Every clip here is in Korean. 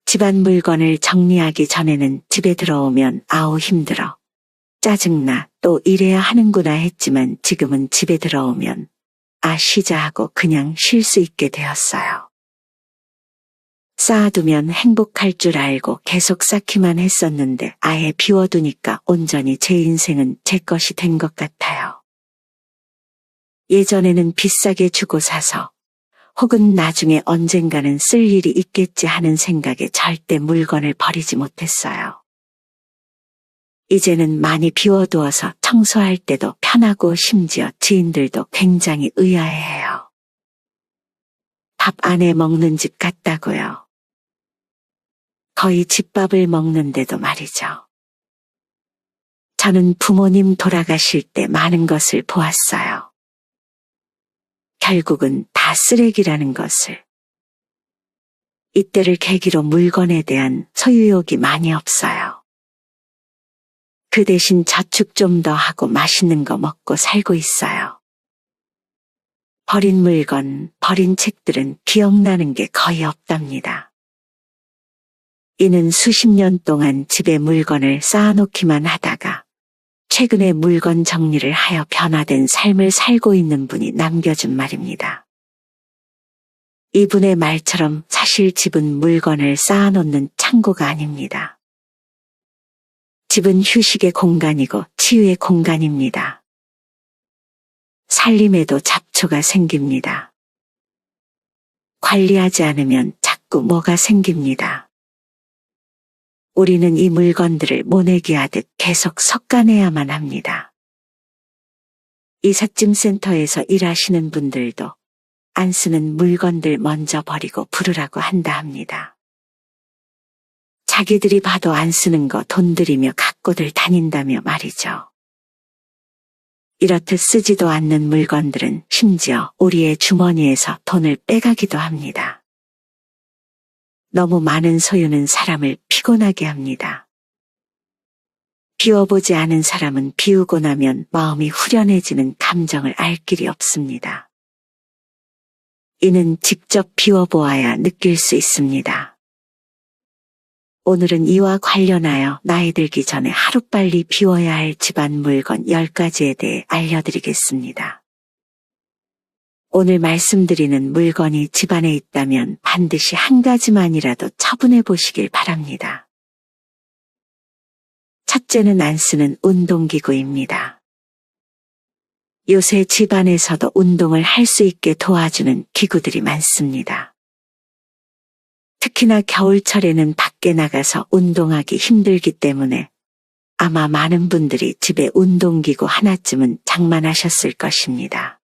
집안 물건을 정리하기 전에는 집에 들어오면 아우 힘들어. 짜증나, 또 이래야 하는구나 했지만 지금은 집에 들어오면 쉬자 하고 그냥 쉴 수 있게 되었어요. 쌓아두면 행복할 줄 알고 계속 쌓기만 했었는데 아예 비워두니까 온전히 제 인생은 제 것이 된 것 같아요. 예전에는 비싸게 주고 사서 혹은 나중에 언젠가는 쓸 일이 있겠지 하는 생각에 절대 물건을 버리지 못했어요. 이제는 많이 비워두어서 청소할 때도 편하고 심지어 지인들도 굉장히 의아해해요. 밥 안에 먹는 집 같다고요. 거의 집밥을 먹는데도 말이죠. 저는 부모님 돌아가실 때 많은 것을 보았어요. 결국은 다 쓰레기라는 것을. 이때를 계기로 물건에 대한 소유욕이 많이 없어요. 그 대신 저축 좀 더 하고 맛있는 거 먹고 살고 있어요. 버린 물건, 버린 책들은 기억나는 게 거의 없답니다. 이는 수십 년 동안 집에 물건을 쌓아놓기만 하다가 최근에 물건 정리를 하여 변화된 삶을 살고 있는 분이 남겨준 말입니다. 이분의 말처럼 사실 집은 물건을 쌓아놓는 창고가 아닙니다. 집은 휴식의 공간이고 치유의 공간입니다. 살림에도 잡초가 생깁니다. 관리하지 않으면 자꾸 뭐가 생깁니다. 우리는 이 물건들을 모내기 하듯 계속 솎아내야만 합니다. 이삿짐 센터에서 일하시는 분들도 안 쓰는 물건들 먼저 버리고 부르라고 한다 합니다. 자기들이 봐도 안 쓰는 거 돈 들이며 갖고들 다닌다며 말이죠. 이렇듯 쓰지도 않는 물건들은 심지어 우리의 주머니에서 돈을 빼가기도 합니다. 너무 많은 소유는 사람을 피곤하게 합니다. 비워보지 않은 사람은 비우고 나면 마음이 후련해지는 감정을 알 길이 없습니다. 이는 직접 비워보아야 느낄 수 있습니다. 오늘은 이와 관련하여 나이 들기 전에 하루빨리 비워야 할 집안 물건 10가지에 대해 알려드리겠습니다. 오늘 말씀드리는 물건이 집안에 있다면 반드시 한 가지만이라도 처분해 보시길 바랍니다. 첫째는 안 쓰는 운동기구입니다. 요새 집안에서도 운동을 할 수 있게 도와주는 기구들이 많습니다. 특히나 겨울철에는 밖에 나가서 운동하기 힘들기 때문에 아마 많은 분들이 집에 운동기구 하나쯤은 장만하셨을 것입니다.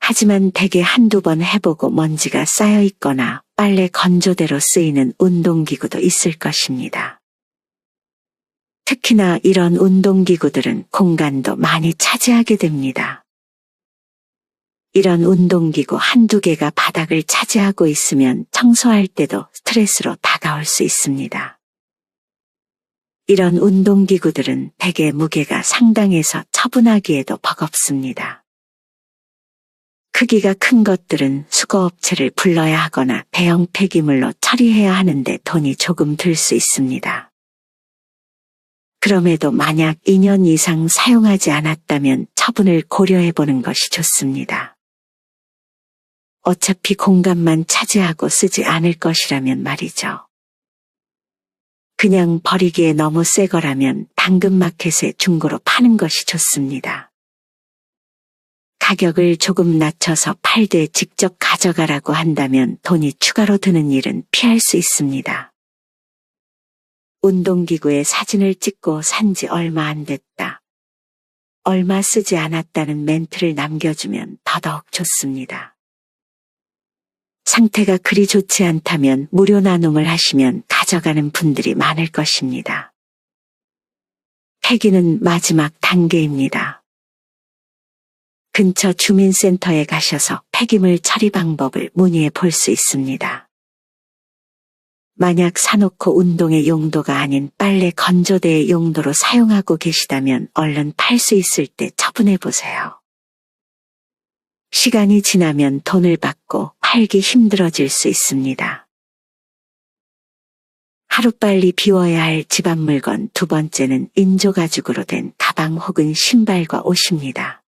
하지만 대개 한두 번 해보고 먼지가 쌓여 있거나 빨래 건조대로 쓰이는 운동기구도 있을 것입니다. 특히나 이런 운동기구들은 공간도 많이 차지하게 됩니다. 이런 운동기구 한두 개가 바닥을 차지하고 있으면 청소할 때도 스트레스로 다가올 수 있습니다. 이런 운동기구들은 대개 무게가 상당해서 처분하기에도 버겁습니다. 크기가 큰 것들은 수거업체를 불러야 하거나 대형 폐기물로 처리해야 하는데 돈이 조금 들 수 있습니다. 그럼에도 만약 2년 이상 사용하지 않았다면 처분을 고려해보는 것이 좋습니다. 어차피 공간만 차지하고 쓰지 않을 것이라면 말이죠. 그냥 버리기에 너무 새 거라면 당근마켓에 중고로 파는 것이 좋습니다. 가격을 조금 낮춰서 팔되 직접 가져가라고 한다면 돈이 추가로 드는 일은 피할 수 있습니다. 운동기구에 사진을 찍고 산지 얼마 안 됐다. 얼마 쓰지 않았다는 멘트를 남겨주면 더더욱 좋습니다. 상태가 그리 좋지 않다면 무료 나눔을 하시면 가져가는 분들이 많을 것입니다. 폐기는 마지막 단계입니다. 근처 주민센터에 가셔서 폐기물 처리 방법을 문의해 볼 수 있습니다. 만약 사놓고 운동의 용도가 아닌 빨래 건조대의 용도로 사용하고 계시다면 얼른 팔 수 있을 때 처분해 보세요. 시간이 지나면 돈을 받고 팔기 힘들어질 수 있습니다. 하루빨리 비워야 할 집안 물건 두 번째는 인조가죽으로 된 가방 혹은 신발과 옷입니다.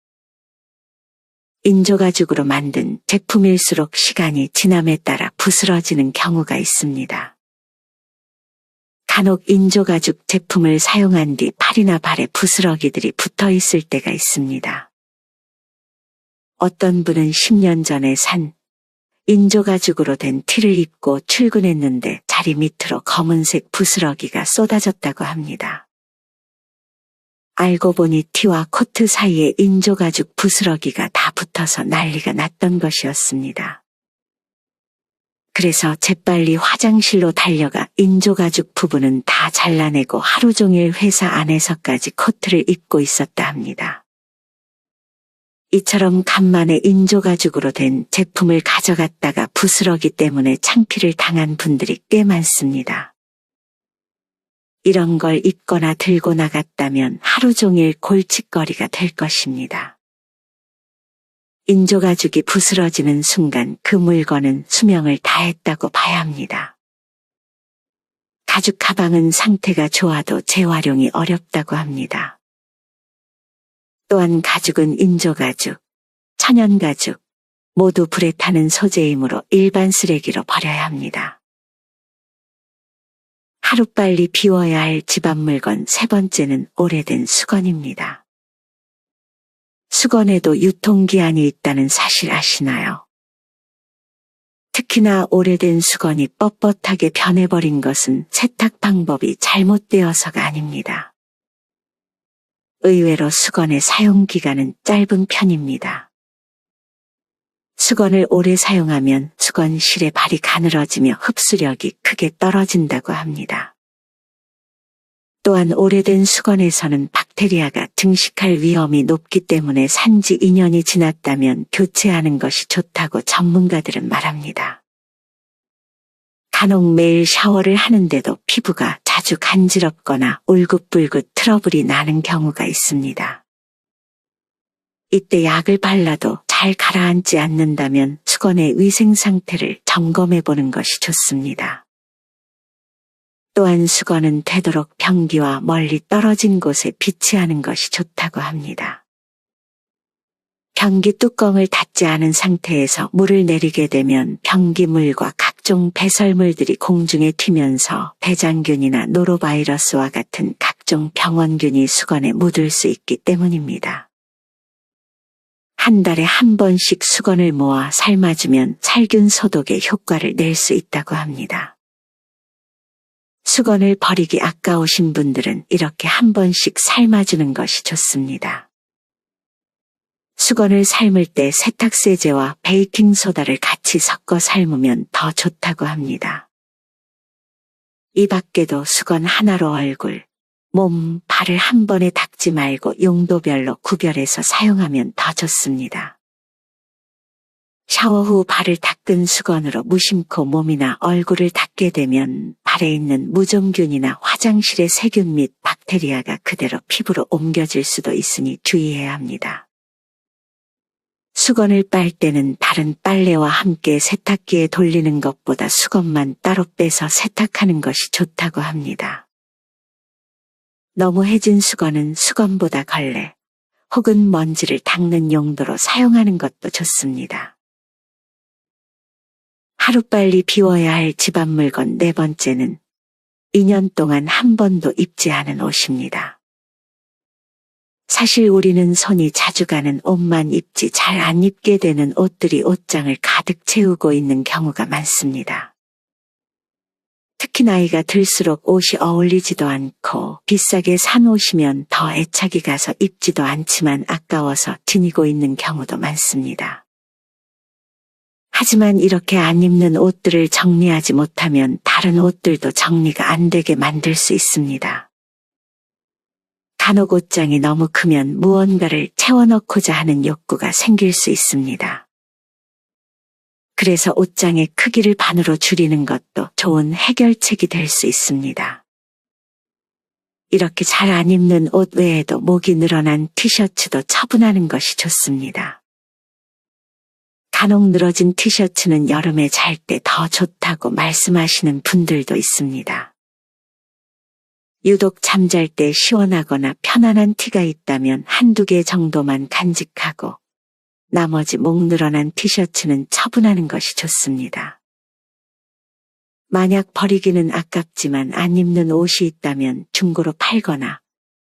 인조가죽으로 만든 제품일수록 시간이 지남에 따라 부스러지는 경우가 있습니다. 간혹 인조가죽 제품을 사용한 뒤 팔이나 발에 부스러기들이 붙어 있을 때가 있습니다. 어떤 분은 10년 전에 산 인조가죽으로 된 티를 입고 출근했는데 자리 밑으로 검은색 부스러기가 쏟아졌다고 합니다. 알고 보니 티와 코트 사이에 인조가죽 부스러기가 다 붙어서 난리가 났던 것이었습니다. 그래서 재빨리 화장실로 달려가 인조가죽 부분은 다 잘라내고 하루 종일 회사 안에서까지 코트를 입고 있었다 합니다. 이처럼 간만에 인조가죽으로 된 제품을 가져갔다가 부스러기 때문에 창피를 당한 분들이 꽤 많습니다. 이런 걸 입거나 들고 나갔다면 하루 종일 골칫거리가 될 것입니다. 인조가죽이 부스러지는 순간 그 물건은 수명을 다했다고 봐야 합니다. 가죽 가방은 상태가 좋아도 재활용이 어렵다고 합니다. 또한 가죽은 인조가죽, 천연가죽, 모두 불에 타는 소재이므로 일반 쓰레기로 버려야 합니다. 하루빨리 비워야 할 집안 물건 세 번째는 오래된 수건입니다. 수건에도 유통기한이 있다는 사실 아시나요? 특히나 오래된 수건이 뻣뻣하게 변해버린 것은 세탁 방법이 잘못되어서가 아닙니다. 의외로 수건의 사용기간은 짧은 편입니다. 수건을 오래 사용하면 수건실의 발이 가늘어지며 흡수력이 크게 떨어진다고 합니다. 또한 오래된 수건에서는 박테리아가 증식할 위험이 높기 때문에 산지 2년이 지났다면 교체하는 것이 좋다고 전문가들은 말합니다. 간혹 매일 샤워를 하는데도 피부가 자주 간지럽거나 울긋불긋 트러블이 나는 경우가 있습니다. 이때 약을 발라도 잘 가라앉지 않는다면 수건의 위생 상태를 점검해 보는 것이 좋습니다. 또한 수건은 되도록 변기와 멀리 떨어진 곳에 비치하는 것이 좋다고 합니다. 변기 뚜껑을 닫지 않은 상태에서 물을 내리게 되면 변기물과 각종 배설물들이 공중에 튀면서 대장균이나 노로바이러스와 같은 각종 병원균이 수건에 묻을 수 있기 때문입니다. 한 달에 한 번씩 수건을 모아 삶아주면 살균 소독의 효과를 낼 수 있다고 합니다. 수건을 버리기 아까우신 분들은 이렇게 한 번씩 삶아주는 것이 좋습니다. 수건을 삶을 때 세탁세제와 베이킹소다를 같이 섞어 삶으면 더 좋다고 합니다. 이 밖에도 수건 하나로 얼굴, 몸, 발을 한 번에 닦지 말고 용도별로 구별해서 사용하면 더 좋습니다. 샤워 후 발을 닦은 수건으로 무심코 몸이나 얼굴을 닦게 되면 발에 있는 무좀균이나 화장실의 세균 및 박테리아가 그대로 피부로 옮겨질 수도 있으니 주의해야 합니다. 수건을 빨 때는 다른 빨래와 함께 세탁기에 돌리는 것보다 수건만 따로 빼서 세탁하는 것이 좋다고 합니다. 너무 해진 수건은 수건보다 걸레 혹은 먼지를 닦는 용도로 사용하는 것도 좋습니다. 하루빨리 비워야 할 집안 물건 네 번째는 2년 동안 한 번도 입지 않은 옷입니다. 사실 우리는 손이 자주 가는 옷만 입지 잘 안 입게 되는 옷들이 옷장을 가득 채우고 있는 경우가 많습니다. 특히 나이가 들수록 옷이 어울리지도 않고 비싸게 산 옷이면 더 애착이 가서 입지도 않지만 아까워서 지니고 있는 경우도 많습니다. 하지만 이렇게 안 입는 옷들을 정리하지 못하면 다른 옷들도 정리가 안 되게 만들 수 있습니다. 간혹 옷장이 너무 크면 무언가를 채워넣고자 하는 욕구가 생길 수 있습니다. 그래서 옷장의 크기를 반으로 줄이는 것도 좋은 해결책이 될 수 있습니다. 이렇게 잘 안 입는 옷 외에도 목이 늘어난 티셔츠도 처분하는 것이 좋습니다. 간혹 늘어진 티셔츠는 여름에 잘 때 더 좋다고 말씀하시는 분들도 있습니다. 유독 잠잘 때 시원하거나 편안한 티가 있다면 한두 개 정도만 간직하고 나머지 목 늘어난 티셔츠는 처분하는 것이 좋습니다. 만약 버리기는 아깝지만 안 입는 옷이 있다면 중고로 팔거나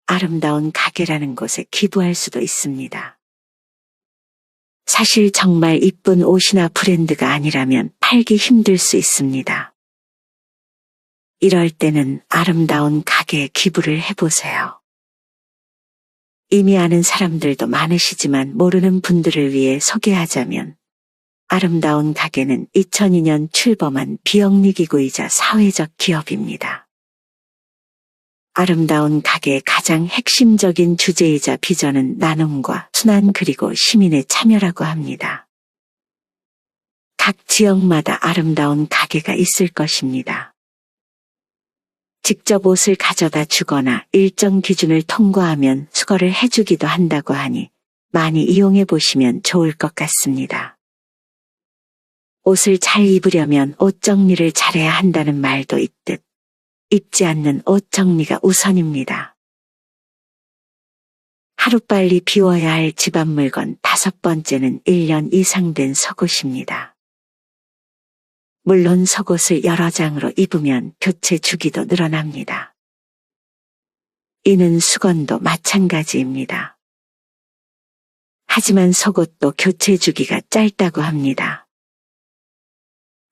아름다운 가게라는 곳에 기부할 수도 있습니다. 사실 정말 이쁜 옷이나 브랜드가 아니라면 팔기 힘들 수 있습니다. 이럴 때는 아름다운 가게에 기부를 해보세요. 이미 아는 사람들도 많으시지만 모르는 분들을 위해 소개하자면 아름다운 가게는 2002년 출범한 비영리기구이자 사회적 기업입니다. 아름다운 가게의 가장 핵심적인 주제이자 비전은 나눔과 순환 그리고 시민의 참여라고 합니다. 각 지역마다 아름다운 가게가 있을 것입니다. 직접 옷을 가져다 주거나 일정 기준을 통과하면 수거를 해주기도 한다고 하니 많이 이용해 보시면 좋을 것 같습니다. 옷을 잘 입으려면 옷 정리를 잘해야 한다는 말도 있듯 입지 않는 옷 정리가 우선입니다. 하루빨리 비워야 할 집안 물건 5번째는 1년 이상 된 속옷입니다. 물론 속옷을 여러 장으로 입으면 교체 주기도 늘어납니다. 이는 수건도 마찬가지입니다. 하지만 속옷도 교체 주기가 짧다고 합니다.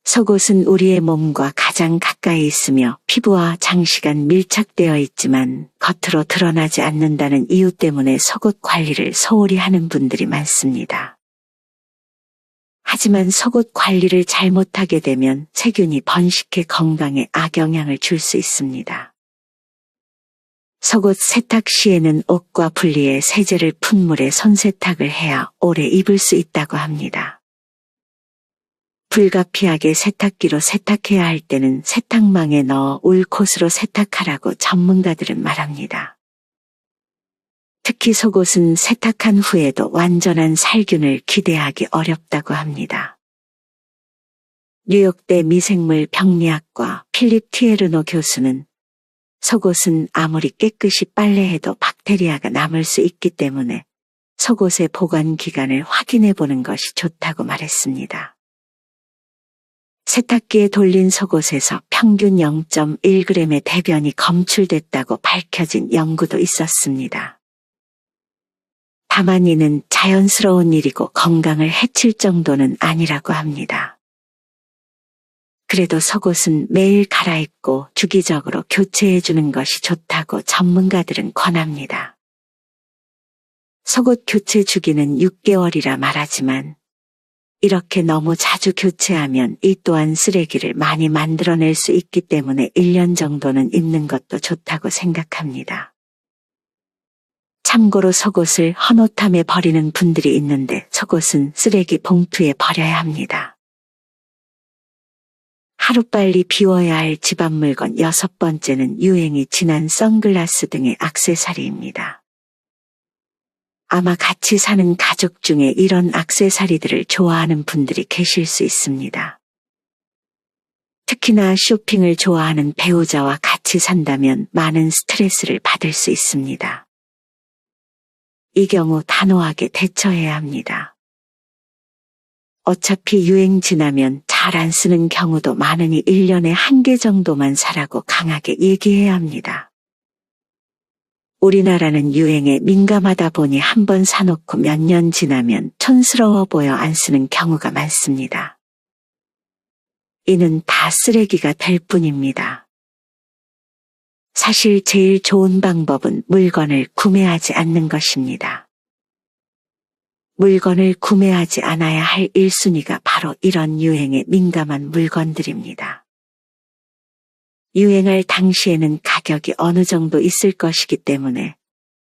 속옷은 우리의 몸과 가장 가까이 있으며 피부와 장시간 밀착되어 있지만 겉으로 드러나지 않는다는 이유 때문에 속옷 관리를 소홀히 하는 분들이 많습니다. 하지만 속옷 관리를 잘못하게 되면 세균이 번식해 건강에 악영향을 줄 수 있습니다. 속옷 세탁 시에는 옷과 분리해 세제를 푼 물에 손세탁을 해야 오래 입을 수 있다고 합니다. 불가피하게 세탁기로 세탁해야 할 때는 세탁망에 넣어 울콧으로 세탁하라고 전문가들은 말합니다. 특히 속옷은 세탁한 후에도 완전한 살균을 기대하기 어렵다고 합니다. 뉴욕대 미생물 병리학과 필립 티에르노 교수는 속옷은 아무리 깨끗이 빨래해도 박테리아가 남을 수 있기 때문에 속옷의 보관 기간을 확인해 보는 것이 좋다고 말했습니다. 세탁기에 돌린 속옷에서 평균 0.1g의 대변이 검출됐다고 밝혀진 연구도 있었습니다. 다만 이는 자연스러운 일이고 건강을 해칠 정도는 아니라고 합니다. 그래도 속옷은 매일 갈아입고 주기적으로 교체해 주는 것이 좋다고 전문가들은 권합니다. 속옷 교체 주기는 6개월이라 말하지만 이렇게 너무 자주 교체하면 이 또한 쓰레기를 많이 만들어낼 수 있기 때문에 1년 정도는 입는 것도 좋다고 생각합니다. 참고로 속옷을 헌옷함에 버리는 분들이 있는데 속옷은 쓰레기 봉투에 버려야 합니다. 하루빨리 비워야 할 집안 물건 6번째는 유행이 지난 선글라스 등의 액세서리입니다. 아마 같이 사는 가족 중에 이런 액세서리들을 좋아하는 분들이 계실 수 있습니다. 특히나 쇼핑을 좋아하는 배우자와 같이 산다면 많은 스트레스를 받을 수 있습니다. 이 경우 단호하게 대처해야 합니다. 어차피 유행 지나면 잘 안 쓰는 경우도 많으니 1년에 1개 정도만 사라고 강하게 얘기해야 합니다. 우리나라는 유행에 민감하다 보니 한번 사놓고 몇 년 지나면 촌스러워 보여 안 쓰는 경우가 많습니다. 이는 다 쓰레기가 될 뿐입니다. 사실 제일 좋은 방법은 물건을 구매하지 않는 것입니다. 물건을 구매하지 않아야 할 1순위가 바로 이런 유행에 민감한 물건들입니다. 유행할 당시에는 가격이 어느 정도 있을 것이기 때문에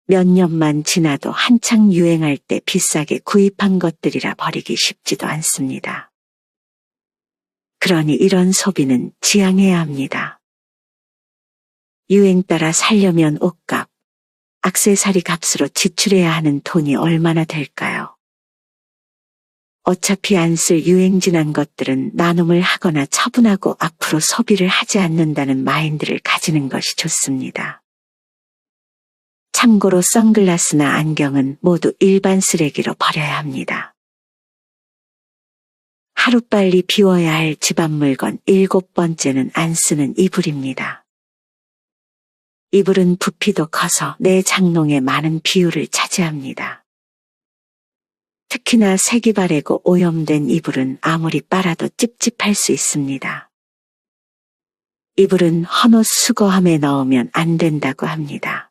몇 년만 지나도 한창 유행할 때 비싸게 구입한 것들이라 버리기 쉽지도 않습니다. 그러니 이런 소비는 지양해야 합니다. 유행 따라 살려면 옷값, 액세서리 값으로 지출해야 하는 돈이 얼마나 될까요? 어차피 안 쓸 유행 지난 것들은 나눔을 하거나 처분하고 앞으로 소비를 하지 않는다는 마인드를 가지는 것이 좋습니다. 참고로 선글라스나 안경은 모두 일반 쓰레기로 버려야 합니다. 하루빨리 비워야 할 집안 물건 7번째는 안 쓰는 이불입니다. 이불은 부피도 커서 내 장롱의 많은 비율을 차지합니다. 특히나 색이 바래고 오염된 이불은 아무리 빨아도 찝찝할 수 있습니다. 이불은 헌옷 수거함에 넣으면 안 된다고 합니다.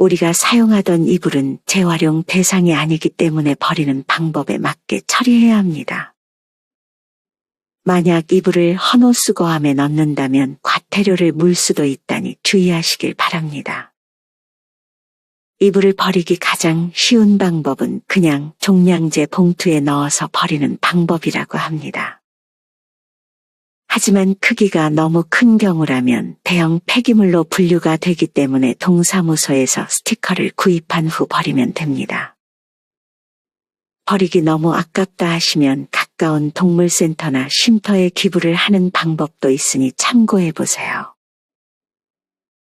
우리가 사용하던 이불은 재활용 대상이 아니기 때문에 버리는 방법에 맞게 처리해야 합니다. 만약 이불을 헌옷 수거함에 넣는다면 과태료를 물 수도 있다니 주의하시길 바랍니다. 이불을 버리기 가장 쉬운 방법은 그냥 종량제 봉투에 넣어서 버리는 방법이라고 합니다. 하지만 크기가 너무 큰 경우라면 대형 폐기물로 분류가 되기 때문에 동사무소에서 스티커를 구입한 후 버리면 됩니다. 버리기 너무 아깝다 하시면 가까운 동물센터나 쉼터에 기부를 하는 방법도 있으니 참고해 보세요.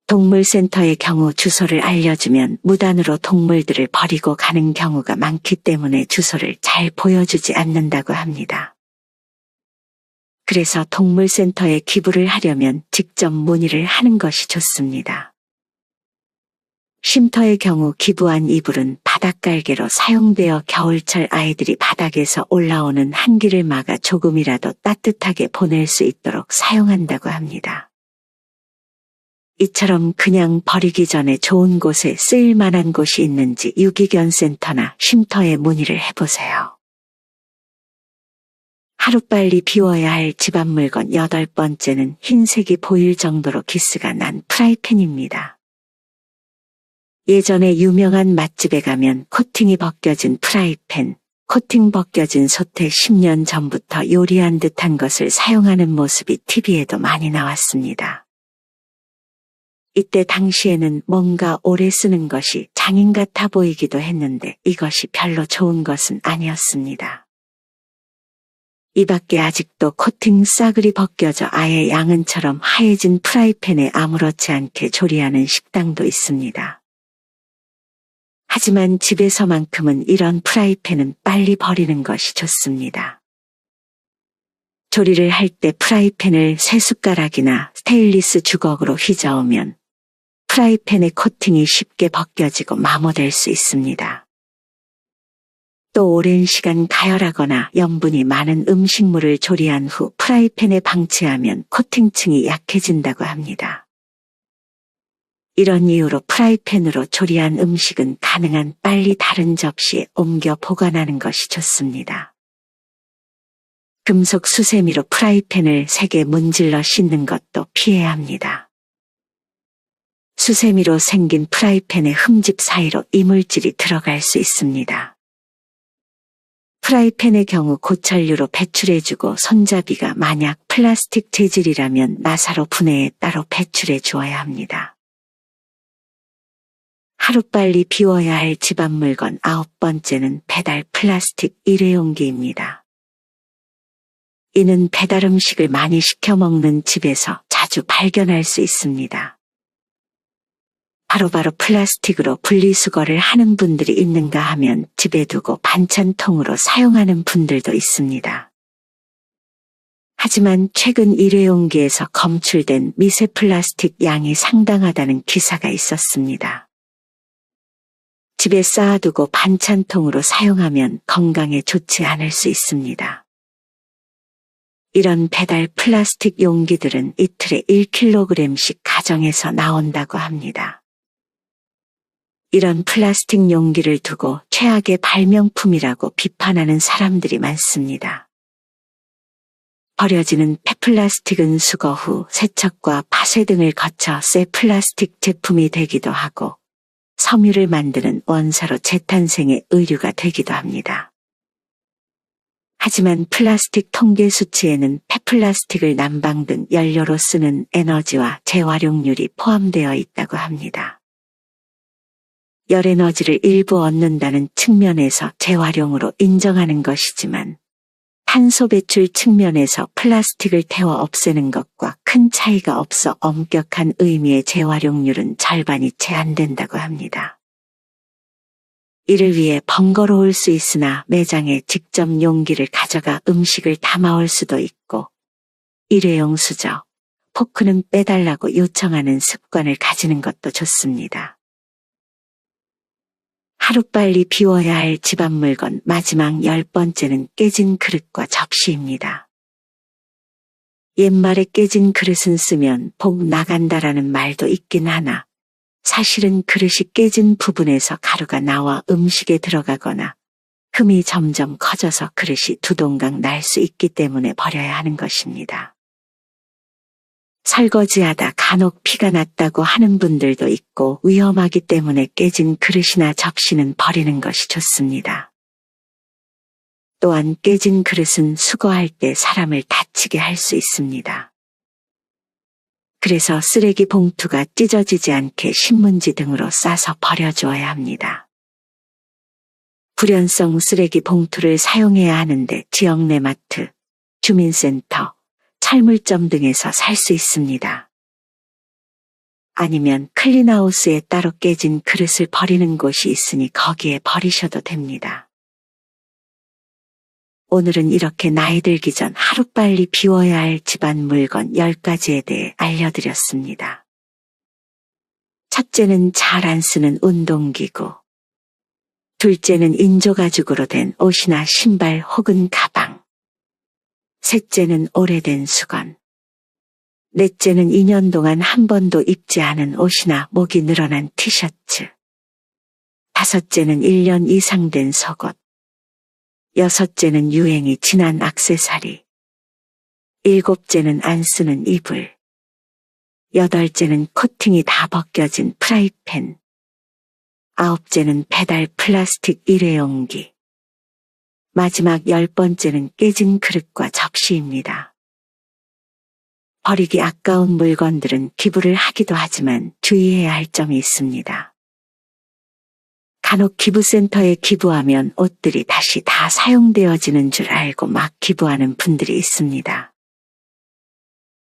동물센터의 경우 주소를 알려주면 무단으로 동물들을 버리고 가는 경우가 많기 때문에 주소를 잘 보여주지 않는다고 합니다. 그래서 동물센터에 기부를 하려면 직접 문의를 하는 것이 좋습니다. 쉼터의 경우 기부한 이불은 바닥갈개로 사용되어 겨울철 아이들이 바닥에서 올라오는 한기를 막아 조금이라도 따뜻하게 보낼 수 있도록 사용한다고 합니다. 이처럼 그냥 버리기 전에 좋은 곳에 쓰일 만한 곳이 있는지 유기견센터나 쉼터에 문의를 해보세요. 하루빨리 비워야 할 집안 물건 8번째는 흰색이 보일 정도로 기스가 난 프라이팬입니다. 예전에 유명한 맛집에 가면 코팅이 벗겨진 프라이팬, 코팅 벗겨진 솥에 10년 전부터 요리한 듯한 것을 사용하는 모습이 TV에도 많이 나왔습니다. 이때 당시에는 뭔가 오래 쓰는 것이 장인 같아 보이기도 했는데 이것이 별로 좋은 것은 아니었습니다. 이 밖에 아직도 코팅 싸그리 벗겨져 아예 양은처럼 하얘진 프라이팬에 아무렇지 않게 조리하는 식당도 있습니다. 하지만 집에서만큼은 이런 프라이팬은 빨리 버리는 것이 좋습니다. 조리를 할 때 프라이팬을 쇠숟가락이나 스테인리스 주걱으로 휘저으면 프라이팬의 코팅이 쉽게 벗겨지고 마모될 수 있습니다. 또 오랜 시간 가열하거나 염분이 많은 음식물을 조리한 후 프라이팬에 방치하면 코팅층이 약해진다고 합니다. 이런 이유로 프라이팬으로 조리한 음식은 가능한 빨리 다른 접시에 옮겨 보관하는 것이 좋습니다. 금속 수세미로 프라이팬을 세게 문질러 씻는 것도 피해야 합니다. 수세미로 생긴 프라이팬의 흠집 사이로 이물질이 들어갈 수 있습니다. 프라이팬의 경우 고철류로 배출해주고 손잡이가 만약 플라스틱 재질이라면 나사로 분해해 따로 배출해 주어야 합니다. 하루빨리 비워야 할 집안 물건 9번째는 배달 플라스틱 일회용기입니다. 이는 배달 음식을 많이 시켜 먹는 집에서 자주 발견할 수 있습니다. 바로바로 플라스틱으로 분리수거를 하는 분들이 있는가 하면 집에 두고 반찬통으로 사용하는 분들도 있습니다. 하지만 최근 일회용기에서 검출된 미세 플라스틱 양이 상당하다는 기사가 있었습니다. 집에 쌓아두고 반찬통으로 사용하면 건강에 좋지 않을 수 있습니다. 이런 배달 플라스틱 용기들은 이틀에 1kg씩 가정에서 나온다고 합니다. 이런 플라스틱 용기를 두고 최악의 발명품이라고 비판하는 사람들이 많습니다. 버려지는 폐플라스틱은 수거 후 세척과 파쇄 등을 거쳐 새 플라스틱 제품이 되기도 하고 섬유를 만드는 원사로 재탄생의 의류가 되기도 합니다. 하지만 플라스틱 통계 수치에는 폐플라스틱을 난방 등 연료로 쓰는 에너지와 재활용률이 포함되어 있다고 합니다. 열에너지를 일부 얻는다는 측면에서 재활용으로 인정하는 것이지만 탄소 배출 측면에서 플라스틱을 태워 없애는 것과 큰 차이가 없어 엄격한 의미의 재활용률은 절반이 채 안 된다고 합니다. 이를 위해 번거로울 수 있으나 매장에 직접 용기를 가져가 음식을 담아올 수도 있고, 일회용 수저, 포크는 빼달라고 요청하는 습관을 가지는 것도 좋습니다. 하루빨리 비워야 할 집안 물건 마지막 10번째는 깨진 그릇과 접시입니다. 옛말에 깨진 그릇은 쓰면 복 나간다라는 말도 있긴 하나 사실은 그릇이 깨진 부분에서 가루가 나와 음식에 들어가거나 흠이 점점 커져서 그릇이 두동강 날 수 있기 때문에 버려야 하는 것입니다. 설거지하다 간혹 피가 났다고 하는 분들도 있고 위험하기 때문에 깨진 그릇이나 접시는 버리는 것이 좋습니다. 또한 깨진 그릇은 수거할 때 사람을 다치게 할 수 있습니다. 그래서 쓰레기 봉투가 찢어지지 않게 신문지 등으로 싸서 버려주어야 합니다. 불연성 쓰레기 봉투를 사용해야 하는데 지역 내 마트, 주민센터, 철물점 등에서 살 수 있습니다. 아니면 클린하우스에 따로 깨진 그릇을 버리는 곳이 있으니 거기에 버리셔도 됩니다. 오늘은 이렇게 나이 들기 전 하루빨리 비워야 할 집안 물건 10가지에 대해 알려드렸습니다. 첫째는 잘 안 쓰는 운동기구. 둘째는 인조가죽으로 된 옷이나 신발 혹은 가방. 셋째는 오래된 수건. 넷째는 2년 동안 한 번도 입지 않은 옷이나 목이 늘어난 티셔츠. 다섯째는 1년 이상 된 속옷. 여섯째는 유행이 지난 액세서리. 일곱째는 안 쓰는 이불. 여덟째는 코팅이 다 벗겨진 프라이팬. 아홉째는 배달 플라스틱 일회용기. 마지막 10번째는 깨진 그릇과 접시입니다. 버리기 아까운 물건들은 기부를 하기도 하지만 주의해야 할 점이 있습니다. 간혹 기부센터에 기부하면 옷들이 다시 다 사용되어지는 줄 알고 막 기부하는 분들이 있습니다.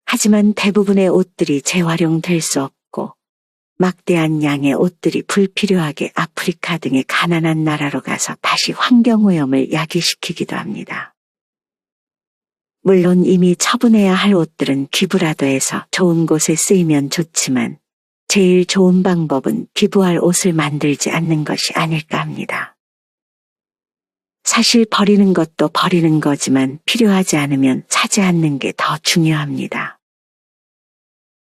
하지만 대부분의 옷들이 재활용될 수 없고 막대한 양의 옷들이 불필요하게 아프리카 등의 가난한 나라로 가서 다시 환경오염을 야기시키기도 합니다. 물론 이미 처분해야 할 옷들은 기부라도 해서 좋은 곳에 쓰이면 좋지만 제일 좋은 방법은 기부할 옷을 만들지 않는 것이 아닐까 합니다. 사실 버리는 것도 버리는 거지만 필요하지 않으면 사지 않는 게 더 중요합니다.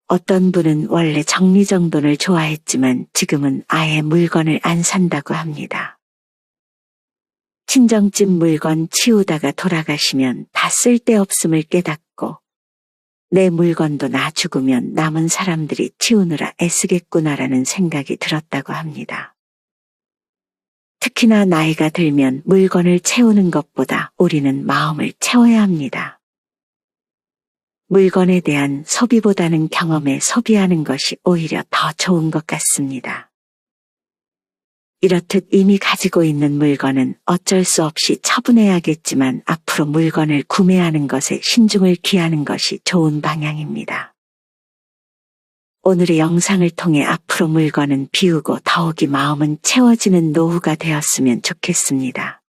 어떤 분은 원래 정리정돈을 좋아했지만 지금은 아예 물건을 안 산다고 합니다. 친정집 물건 치우다가 돌아가시면 다 쓸데없음을 깨닫고 내 물건도 나 죽으면 남은 사람들이 치우느라 애쓰겠구나라는 생각이 들었다고 합니다. 특히나 나이가 들면 물건을 채우는 것보다 우리는 마음을 채워야 합니다. 물건에 대한 소비보다는 경험에 소비하는 것이 오히려 더 좋은 것 같습니다. 이렇듯 이미 가지고 있는 물건은 어쩔 수 없이 처분해야겠지만 앞으로 물건을 구매하는 것에 신중을 기하는 것이 좋은 방향입니다. 오늘의 영상을 통해 앞으로 물건은 비우고 더욱이 마음은 채워지는 노후가 되었으면 좋겠습니다.